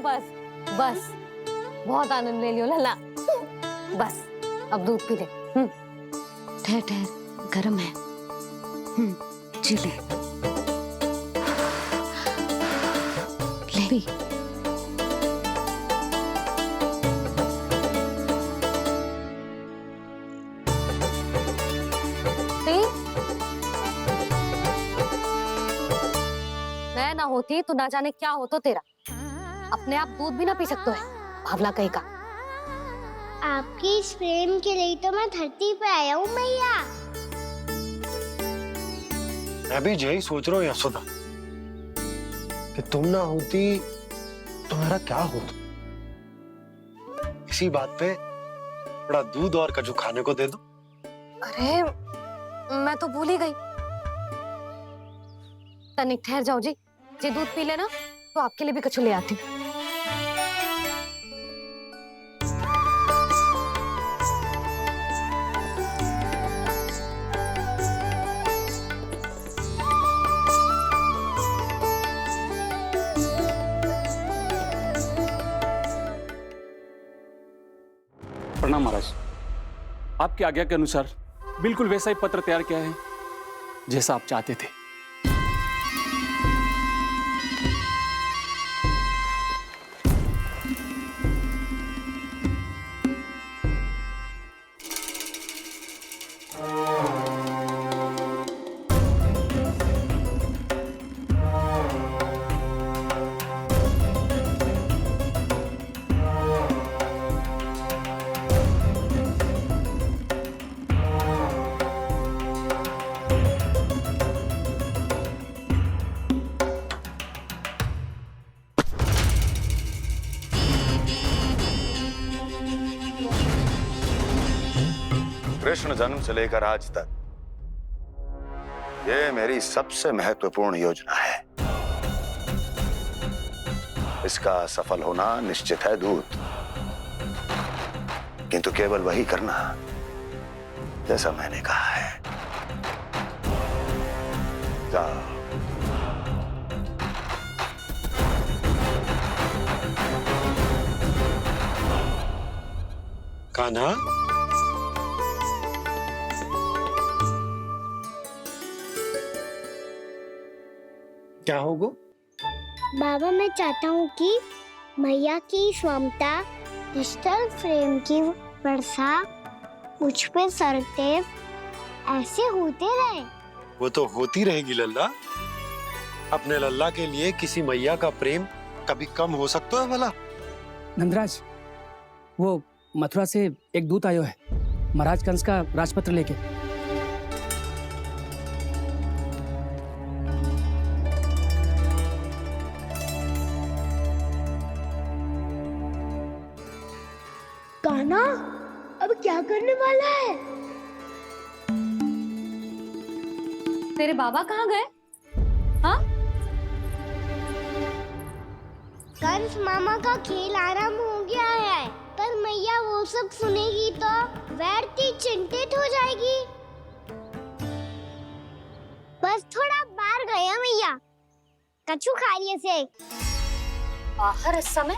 बस बस, बहुत आनंद ले लियो लल्ला। बस अब दूध पी ले। ठहर ठहर, गर्म है। जी ले। ले भी। मैं ना होती तो ना जाने क्या हो तो तेरा। अपने आप दूध भी ना पी सकते है, भावला कहीं का। आपकी इस प्रेम के लिए तो मैं धरती पे आया हूँ मैया। मैं भी यही सोच रहा हूँ यशोदा कि तुम ना होती तो मेरा क्या होता। इसी बात पे थोड़ा दूध और कजू खाने को दे दो। अरे मैं तो भूल ही गई। तनिक ठहर जाओ जी, दूध पी लेना तो आपके लिए भी कछु ले आती। प्रणाम महाराज। आपकी आज्ञा के अनुसार बिल्कुल वैसा ही पत्र तैयार किया है जैसा आप चाहते थे। कृष्ण जन्म से लेकर आज तक ये मेरी सबसे महत्वपूर्ण योजना है। इसका सफल होना निश्चित है दूत, किंतु केवल वही करना जैसा मैंने कहा है। जाओ। कान्हा, क्या होगा? बाबा मैं चाहता हूँ कि मैया की स्वमता क्रिस्टल फ्रेम की वर्षा मुझ पे सरतेव ऐसे होते रहे। वो तो होती रहेगी लल्ला। अपने लल्ला के लिए किसी मैया का प्रेम कभी कम हो सकता है भला? नंदराज, वो मथुरा से एक दूत आयो है महाराज कंस का राजपत्र लेके। कान्हा अब क्या करने वाला है? तेरे बाबा कहाँ गए? हाँ? कंस मामा का खेल आरंभ हो गया है, पर मैया वो सब सुनेगी तो व्यर्थ चिंतित हो जाएगी। बस थोड़ा बाहर गया मैया, कछु खा लिए से। बाहर इस समय?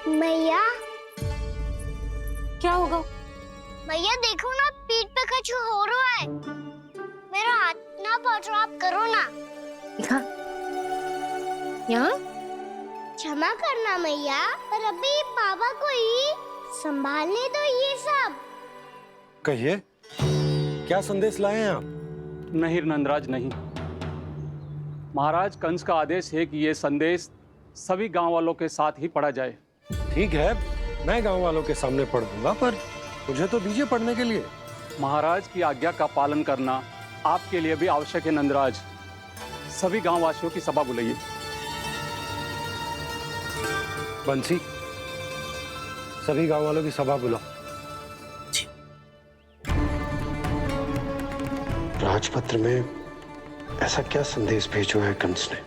मैया क्या होगा? मैया देखो ना, पीठ पे कुछ हो रहा है। मेरा हाथ ना पकड़ो, आप करो ना। दिखा यहाँ। क्षमा करना मैया, पर अभी बाबा को ही संभालने दो ये सब। कहिए, क्या संदेश लाए हैं आप? नहीं नंदराज नहीं। महाराज कंस का आदेश है कि ये संदेश सभी गांव वालों के साथ ही पढ़ा जाए। ठीक है, मैं गांव वालों के सामने पढ़ दूंगा, पर मुझे तो दीजिए पढ़ने के लिए। महाराज की आज्ञा का पालन करना आपके लिए भी आवश्यक है नंदराज। सभी गांव वासियों की सभा बुलाइए। बंसी, सभी गांव वालों की सभा बुलाओ। राजपत्र में ऐसा क्या संदेश भेजो है कंस ने?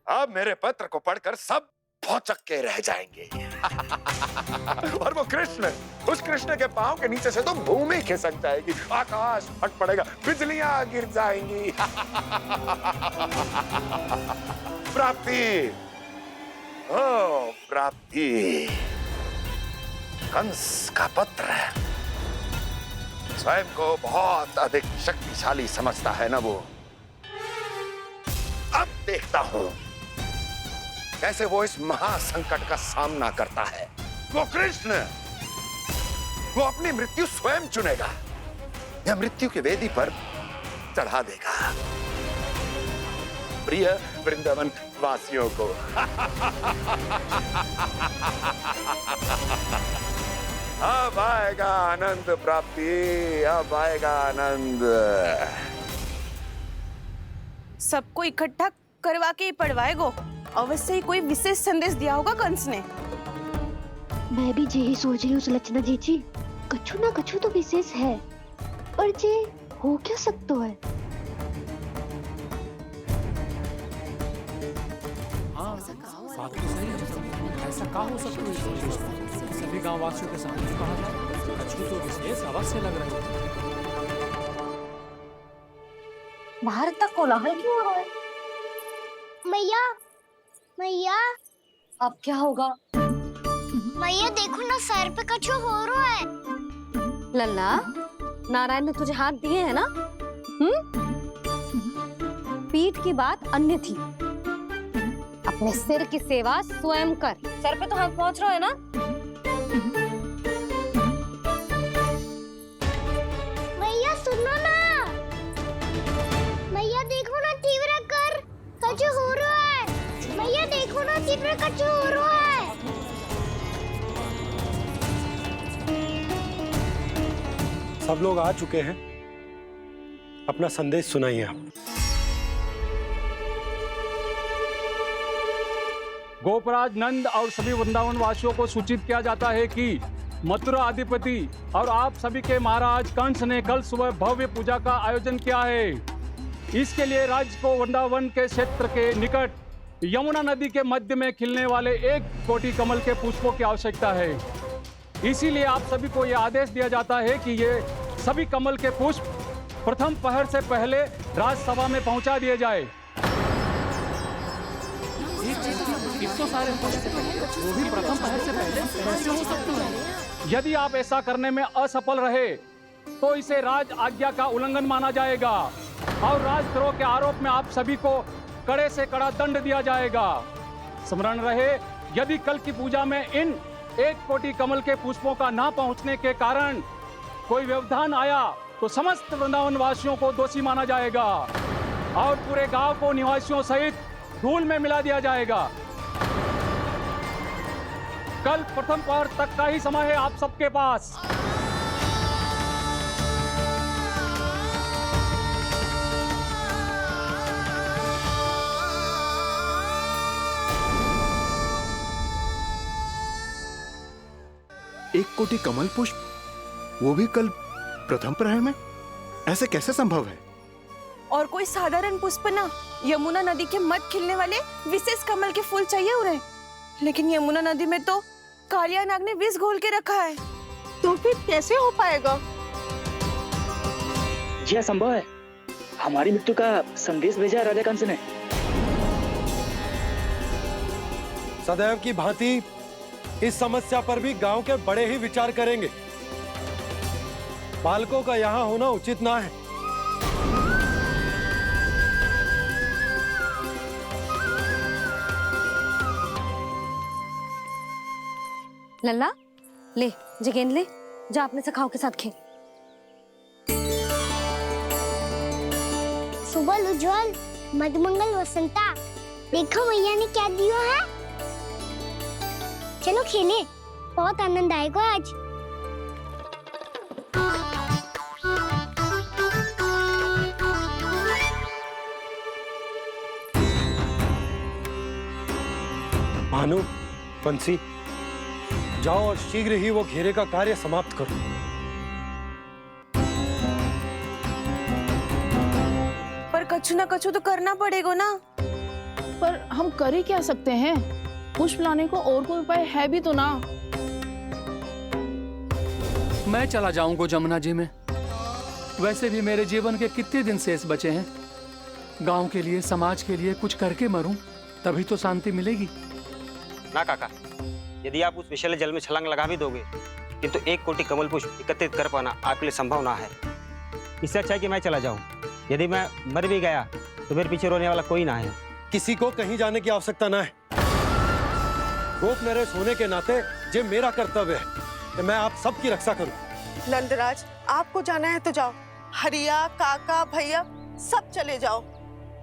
अब मेरे पत्र को पढ़कर सब भौचक्के रह जाएंगे। और वो कृष्ण, उस कृष्ण के पांव के नीचे से तो भूमि खिसक जाएगी, आकाश फट पड़ेगा, बिजलियां गिर जाएंगी। प्राप्ति, ओ प्राप्ति, कंस का पुत्र स्वयं को बहुत अधिक शक्तिशाली समझता है ना वो। अब देखता हूं कैसे वो इस महासंकट का सामना करता है। वो कृष्ण, वो अपनी मृत्यु स्वयं चुनेगा या मृत्यु की वेदी पर चढ़ा देगा प्रिय वृंदावन वासियों को। अब आएगा आनंद प्राप्ति, अब आएगा आनंद। सबको इकट्ठा करवा के ही पढ़वाएगो। अवश्य ही कोई विशेष संदेश दिया होगा कंस ने। मैं भी यही सोच रही हूँ सुलक्षणा जी, कछु ना कछु तो विशेष है, पर जे हो क्या सकता है? ऐसा कहा हो सकता है? सभी गांव वासियों के सामने कहा जाए, कछु तो विशेष अवश्य लग रहा है। बाहर तक कोलाहल क्यों हो रहा है? मैया, मैया, अब क्या होगा? मैया देखो ना, सर पे कछु हो रहा है। लल्ला, नारायण ने तुझे हाथ दिए हैं ना? पीठ की बात अन्य थी। अपने सिर की सेवा स्वयं कर। सर पे तो हाथ पहुंच रहा है ना? मैया सुनो ना, मैया देखो ना, तीव्र कर कछु हो रहा है। मैया देखो ना, तीव्र कछु हो रहा है। सब लोग आ चुके हैं, अपना संदेश सुनाइए आप। गोपराज नंद और सभी वृंदावन वासियों को सूचित किया जाता है कि मथुरा अधिपति और आप सभी के महाराज कंस ने कल सुबह भव्य पूजा का आयोजन किया है। इसके लिए राज्य को वृंदावन के क्षेत्र के निकट यमुना नदी के मध्य में खिलने वाले 1 कोटि कमल के पुष्पों की आवश्यकता है। इसीलिए आप सभी को यह आदेश दिया जाता है कि ये सभी कमल के पुष्प प्रथम पहर से पहले राजसभा में पहुंचा दिए जाए। वो भी प्रथम पहर से पहले कैसे हो सकता है? यदि आप ऐसा करने में असफल रहे तो इसे राज आज्ञा का उल्लंघन माना जाएगा और राजद्रोह के आरोप में आप सभी को कड़े से कड़ा दंड दिया जाएगा। स्मरण रहे, यदि कल की पूजा में इन 1 कोटि कमल के पुष्पों का ना पहुंचने के कारण कोई व्यवधान आया तो समस्त वृंदावन वासियों को दोषी माना जाएगा और पूरे गांव को निवासियों सहित धूल में मिला दिया जाएगा। कल प्रथम पहर तक का ही समय है आप सबके पास। एक कोटि कमल पुष्प, वो भी कल प्रथम प्रहर में? ऐसे कैसे संभव है? और कोई साधारण पुष्प ना, यमुना नदी के मध्य खिलने वाले विशेष कमल के फूल चाहिए उन्हें। लेकिन यमुना नदी में तो कालिया नाग ने विष घोल के रखा है, तो फिर कैसे हो पाएगा? यह संभव है। हमारी मृत्यु का संदेश भेजा है राजा कंस ने। सदैव की भांति इस समस्या पर भी गांव के बड़े ही विचार करेंगे। बालकों का यहाँ होना उचित ना है। लल्ला, ले जगेंद ले, जा अपने सखाओं के साथ खेल। सुबह उज्जवल, मधुमंगल वसंता, देखो मैया ने क्या दिया है। चलो खेले, बहुत आनंद आएगा आज। भानु, बंसी, जाओ और शीघ्र ही वो घेरे का कार्य समाप्त करो। पर कछु ना कछु तो करना पड़ेगा ना। पर हम कर ही क्या सकते हैं? पुष्प लाने को और कोई उपाय है भी तो ना। मैं चला जाऊंगा जमुना जी में। वैसे भी मेरे जीवन के कितने दिन शेष बचे हैं। गांव के लिए, समाज के लिए कुछ करके मरूं, तभी तो शांति मिलेगी। ना काका, यदि आप उस विषैले जल में छलांग लगा भी दोगे, किंतु 1 कोटि कमल पुष्प एकत्रित कर पाना आपके लिए संभव ना है। इससे अच्छा है कि मैं चला जाऊं। यदि मैं मर भी गया तो मेरे पीछे रोने वाला कोई ना है। किसी को कहीं जाने की आवश्यकता ना है। गोप नरेश होने के नाते ये मेरा कर्तव्य है कि मैं आप सबकी रक्षा करूं। नंदराज, आपको जाना है तो जाओ। हरिया, काका, भैया सब चले जाओ।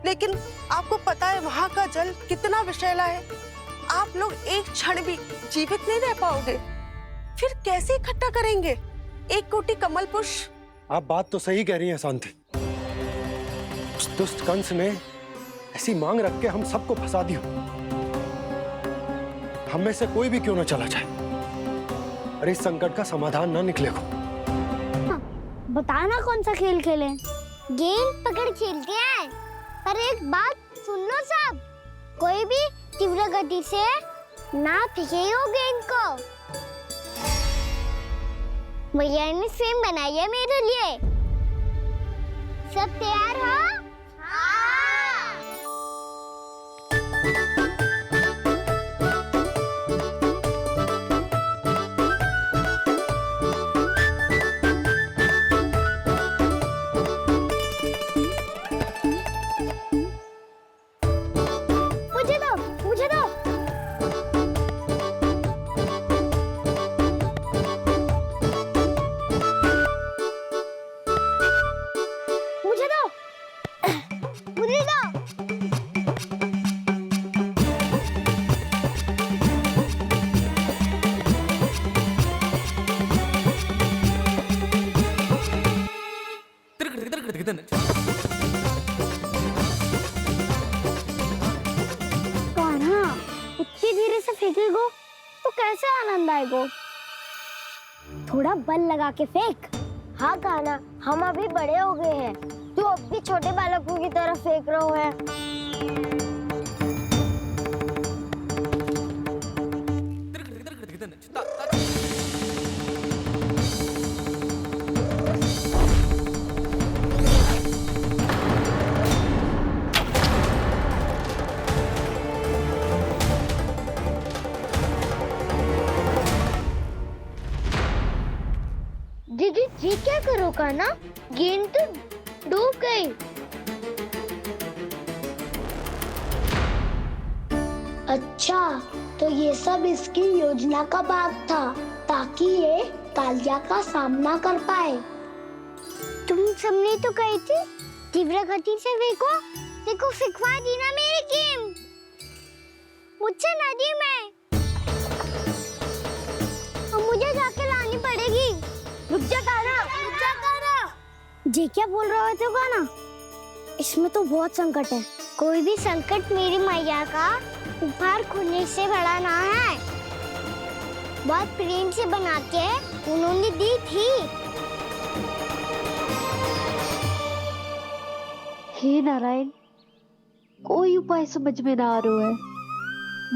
लेकिन आपको पता है वहाँ का जल कितना विषैला है। आप लोग एक क्षण भी जीवित नहीं रह पाओगे। फिर कैसे इकट्ठा करेंगे 1 कोटि कमल पुष्प? आप बात तो सही कह रही हैं शांति। उस दुष्ट कंस ने ऐसी मांग रख के हम सबको फंसा दिया। हम में से कोई भी क्यों न चला जाए और इस संकट का समाधान ना निकले को। बताना कौन सा खेल खेलें? गेंद पकड़ खेलते हैं। पर एक बात सुन लो सब, कोई भी तीव्र गति से ना फेंकेगा गेंद को। मैया ने फ्रेम बनाई है मेरे लिए। सब तैयार हो? मुझे दो, मुझे दो। मुझे दो, मुझे दो। कान्हा, इतनी धीरे से फेंकेगो तो कैसे आनंद आएगो? थोड़ा बल लगा के फेंक। हाँ कान्हा, हम अभी बड़े हो गए हैं, तू अब भी छोटे बालकों की तरह फेंक रहा है। दीदी जी क्या करो कान्हा? गेंद तो डूब गई। अच्छा, तो ये सब इसकी योजना का भाग था ताकि ये कालिया का सामना कर पाए। तुम सबने तो कही थी तीव्र गति से फेंको। देखो सिखवा दी ना मेरी गेम। मुझसे नदी में। अब मुझे जाके लानी पड़ेगी। रुक जा कान्हा, रुक जा कान्हा। जी क्या बोल रहे थे कान्हा? इसमें तो बहुत संकट है। कोई भी संकट मेरी मैया का उपहार खुलने से बड़ा ना है। बहुत प्रेम से बना के उन्होंने दी थी। हे नारायण, कोई उपाय समझ में ना आ रहा है।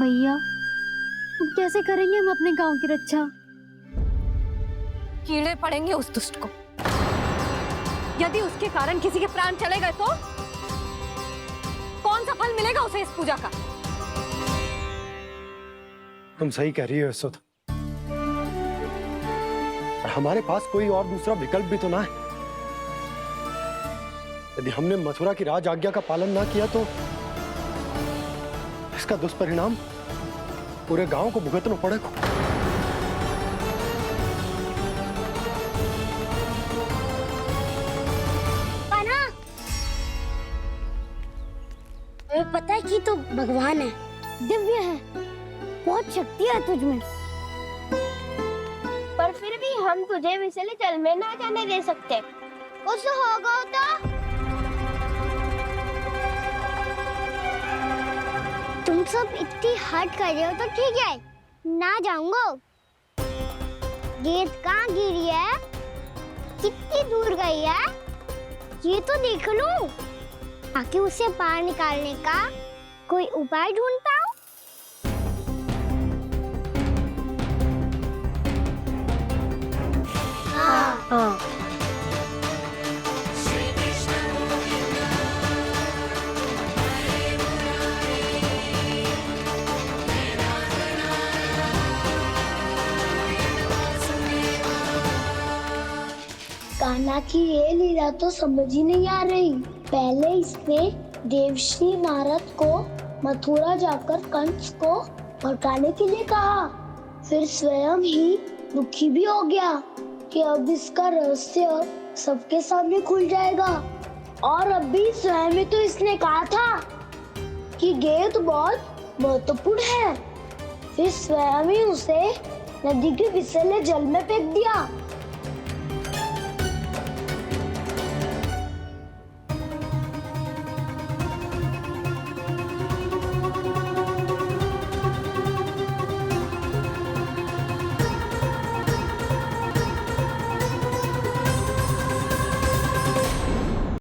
मैया, अब कैसे करेंगे हम अपने गांव की रक्षा? कीड़े पड़ेंगे उस दुष्ट को। यदि उसके कारण किसी के प्राण चले गए तो कौन सा फल मिलेगा उसे इस पूजा का? तुम सही कह रही हो यशोदा। और हमारे पास कोई और दूसरा विकल्प भी तो ना है। यदि हमने मथुरा की राज आज्ञा का पालन ना किया तो इसका दुष्परिणाम पूरे गांव को भुगतना पड़ेगा। हमें पता है कि तू भगवान है, दिव्य है, बहुत शक्ति है तुझ में। पर फिर भी हम तुझे विषैले जल में ना जाने दे सकते। कुछ होगा तो तुम सब इतनी हट कर रहे हो तो ठीक है, ना जाऊंगा। गेंद कहाँ गिरी है, कितनी दूर गई है, ये तो देख लूं, ताकि उसे बाहर निकालने का कोई उपाय ढूंढ पाऊं। हाँ। कान्हा की ये लीला तो समझ ही नहीं आ रही। पहले इसने देवश्री नारद को मथुरा जाकर कंस को भड़काने के लिए कहा, फिर स्वयं ही दुखी भी हो गया कि अब इसका रहस्य सबके सामने खुल जाएगा। और अब भी स्वयं ही तो इसने कहा था कि गेंद बहुत महत्वपूर्ण है, फिर स्वयं ही उसे नदी के विसले जल में फेंक दिया।